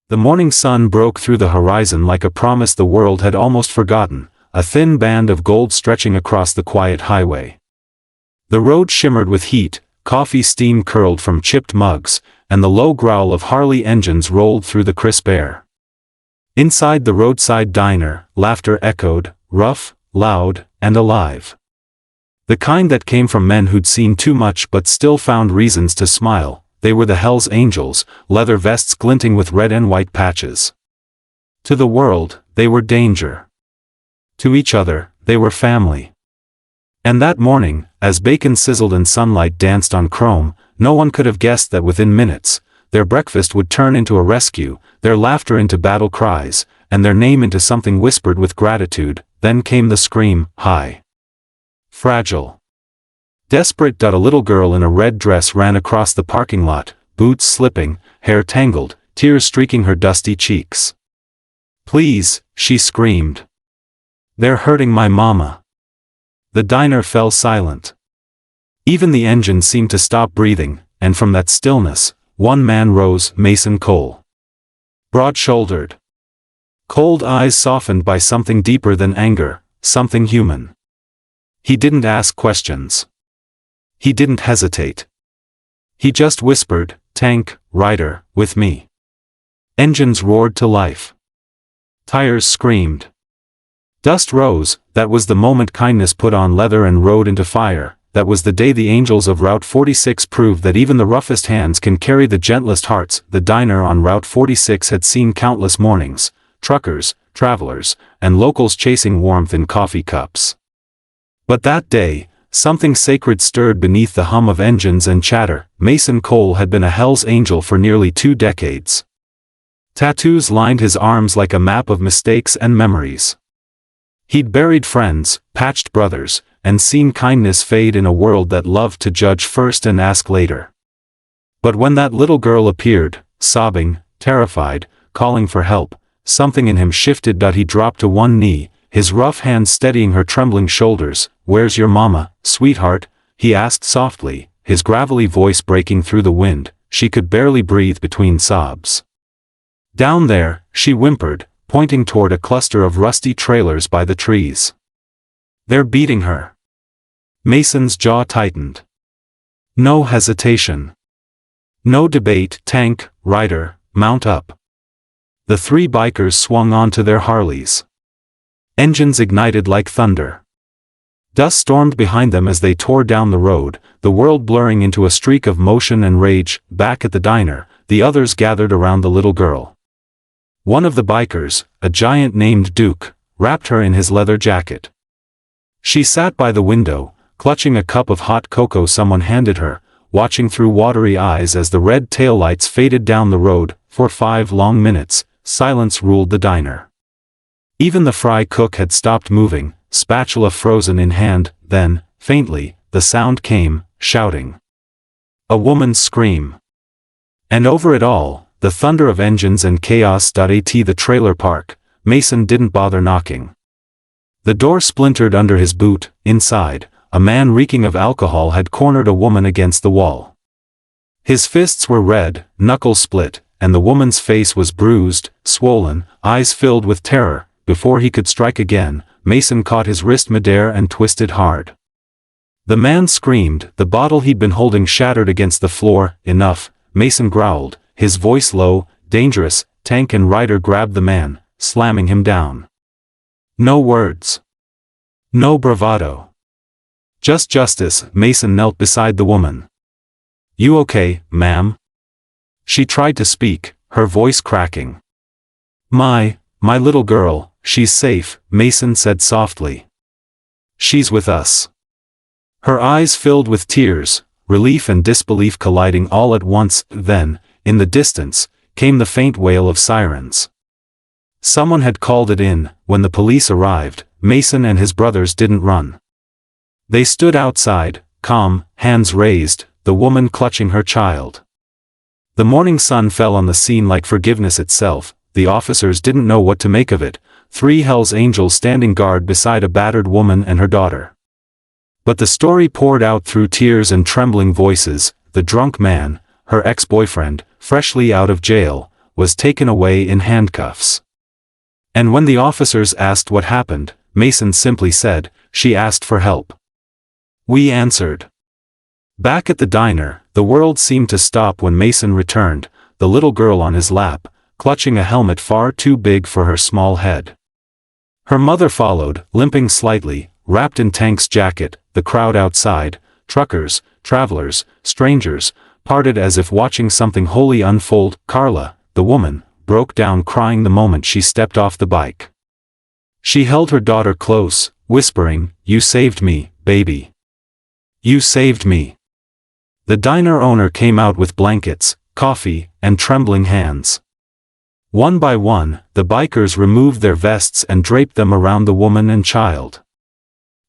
The morning sun broke through the horizon like a promise the world had almost forgotten, a thin band of gold stretching across the quiet highway. The road shimmered with heat, coffee steam curled from chipped mugs, and the low growl of Harley engines rolled through the crisp air. Inside the roadside diner, laughter echoed, rough, loud, and alive. The kind that came from men who'd seen too much but still found reasons to smile. They were the Hell's Angels, leather vests glinting with red and white patches. To the world, they were danger. To each other, they were family. And that morning, as bacon sizzled and sunlight danced on chrome, no one could have guessed that within minutes, their breakfast would turn into a rescue, their laughter into battle cries, and their name into something whispered with gratitude. Then came the scream, high. Fragile. Desperate. A little girl in a red dress ran across the parking lot, boots slipping, hair tangled, tears streaking her dusty cheeks. "Please," she screamed. "They're hurting my mama." The diner fell silent. Even the engine seemed to stop breathing, and from that stillness, one man rose, Mason Cole. Broad-shouldered. Cold eyes softened by something deeper than anger, something human. He didn't ask questions. He didn't hesitate. He just whispered, "Tank, Rider, with me." Engines roared to life. Tires screamed. Dust rose. That was the moment kindness put on leather and rode into fire. That was the day the angels of Route 46 proved that even the roughest hands can carry the gentlest hearts. The diner on Route 46 had seen countless mornings, truckers, travelers, and locals chasing warmth in coffee cups. But that day, something sacred stirred beneath the hum of engines and chatter. Mason Cole had been a Hell's Angel for nearly 2 decades. Tattoos lined his arms like a map of mistakes and memories. He'd buried friends, patched brothers, and seen kindness fade in a world that loved to judge first and ask later. But when that little girl appeared, sobbing, terrified, calling for help, something in him shifted. He dropped to one knee, his rough hands steadying her trembling shoulders. "Where's your mama, sweetheart?" he asked softly, his gravelly voice breaking through the wind. She could barely breathe between sobs. "Down there," she whimpered, pointing toward a cluster of rusty trailers by the trees. "They're beating her." Mason's jaw tightened. No hesitation. No debate. "Tank, Rider, mount up." The 3 bikers swung onto their Harleys. Engines ignited like thunder. Dust stormed behind them as they tore down the road, the world blurring into a streak of motion and rage. Back at the diner, the others gathered around the little girl. One of the bikers, a giant named Duke, wrapped her in his leather jacket. She sat by the window, clutching a cup of hot cocoa someone handed her, watching through watery eyes as the red taillights faded down the road. For 5 long minutes, silence ruled the diner. Even the fry cook had stopped moving, spatula frozen in hand. Then, faintly, the sound came, shouting. A woman's scream. And over it all, the thunder of engines and chaos. At the trailer park, Mason didn't bother knocking. The door splintered under his boot. Inside, a man reeking of alcohol had cornered a woman against the wall. His fists were red, knuckles split, and the woman's face was bruised, swollen, eyes filled with terror. Before he could strike again, Mason caught his wrist midair and twisted hard. The man screamed. The bottle he'd been holding shattered against the floor. "Enough," Mason growled, his voice low. "Dangerous." Tank and Rider grabbed the man, slamming him down. No words. No bravado. Just justice. Mason knelt beside the woman. "You okay, ma'am?" She tried to speak, her voice cracking. My little girl, she's safe," Mason said softly. "She's with us." Her eyes filled with tears, relief and disbelief colliding all at once. Then, in the distance, came the faint wail of sirens. Someone had called it in. When the police arrived, Mason and his brothers didn't run. They stood outside, calm, hands raised, the woman clutching her child. The morning sun fell on the scene like forgiveness itself. The officers didn't know what to make of it. 3 Hell's Angels standing guard beside a battered woman and her daughter. But the story poured out through tears and trembling voices. The drunk man, her ex-boyfriend, freshly out of jail, was taken away in handcuffs. And when the officers asked what happened, Mason simply said, "She asked for help." We answered. Back at the diner, the world seemed to stop when Mason returned, the little girl on his lap, clutching a helmet far too big for her small head. Her mother followed, limping slightly, wrapped in Tank's jacket. The crowd outside, truckers, travelers, strangers, parted as if watching something holy unfold. Carla, the woman, broke down crying the moment she stepped off the bike. She held her daughter close, whispering, "You saved me, baby. You saved me." The diner owner came out with blankets, coffee, and trembling hands. One by one, the bikers removed their vests and draped them around the woman and child.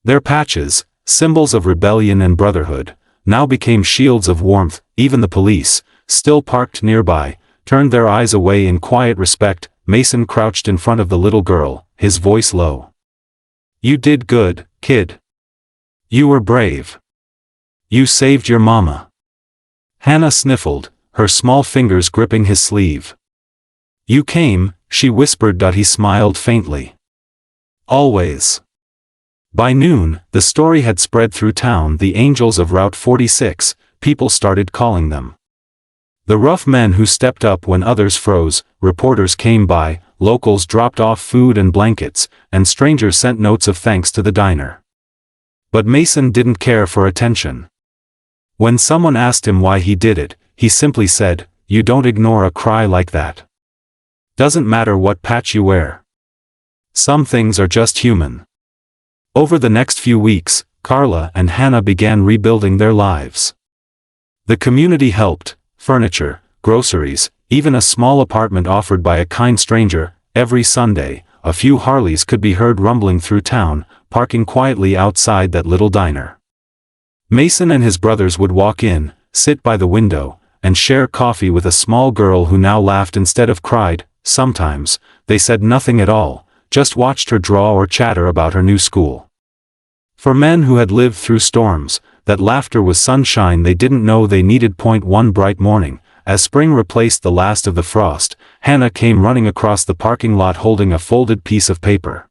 Their patches, symbols of rebellion and brotherhood, now became shields of warmth. Even the police, still parked nearby, turned their eyes away in quiet respect. Mason crouched in front of the little girl, his voice low. "You did good, kid. You were brave. You saved your mama." Hannah sniffled, her small fingers gripping his sleeve. "You came," she whispered. He smiled faintly. "Always." By noon, the story had spread through town. The angels of Route 46, people started calling them. The rough men who stepped up when others froze. Reporters came by, locals dropped off food and blankets, and strangers sent notes of thanks to the diner. But Mason didn't care for attention. When someone asked him why he did it, he simply said, "You don't ignore a cry like that. Doesn't matter what patch you wear. Some things are just human." Over the next few weeks, Carla and Hannah began rebuilding their lives. The community helped, furniture, groceries, even a small apartment offered by a kind stranger. Every Sunday, a few Harleys could be heard rumbling through town, parking quietly outside that little diner. Mason and his brothers would walk in, sit by the window, and share coffee with a small girl who now laughed instead of cried. Sometimes, they said nothing at all, just watched her draw or chatter about her new school. For men who had lived through storms, that laughter was sunshine they didn't know they needed. One bright morning, as spring replaced the last of the frost, Hannah came running across the parking lot holding a folded piece of paper.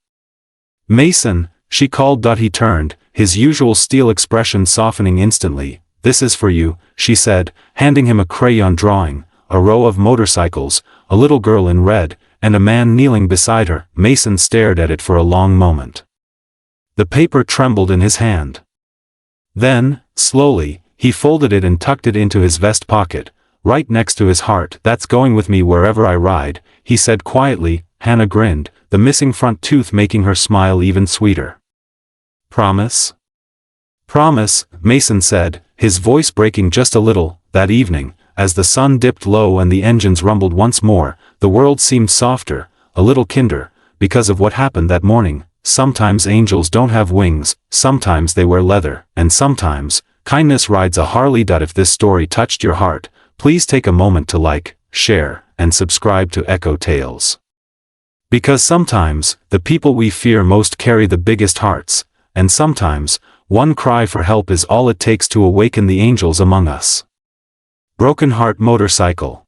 "Mason," she called. He turned, his usual steel expression softening instantly. "This is for you," she said, handing him a crayon drawing, a row of motorcycles, a little girl in red, and a man kneeling beside her. Mason stared at it for a long moment. The paper trembled in his hand. Then, slowly, he folded it and tucked it into his vest pocket, right next to his heart. "That's going with me wherever I ride," he said quietly. Hannah grinned, the missing front tooth making her smile even sweeter. "Promise?" "Promise," Mason said, his voice breaking just a little. That evening, as the sun dipped low and the engines rumbled once more, the world seemed softer, a little kinder, because of what happened that morning. Sometimes angels don't have wings, sometimes they wear leather, and sometimes, kindness rides a Harley. If this story touched your heart, please take a moment to like, share, and subscribe to Echo Tales. Because sometimes, the people we fear most carry the biggest hearts, and sometimes, one cry for help is all it takes to awaken the angels among us. Broken Heart Motorcycle.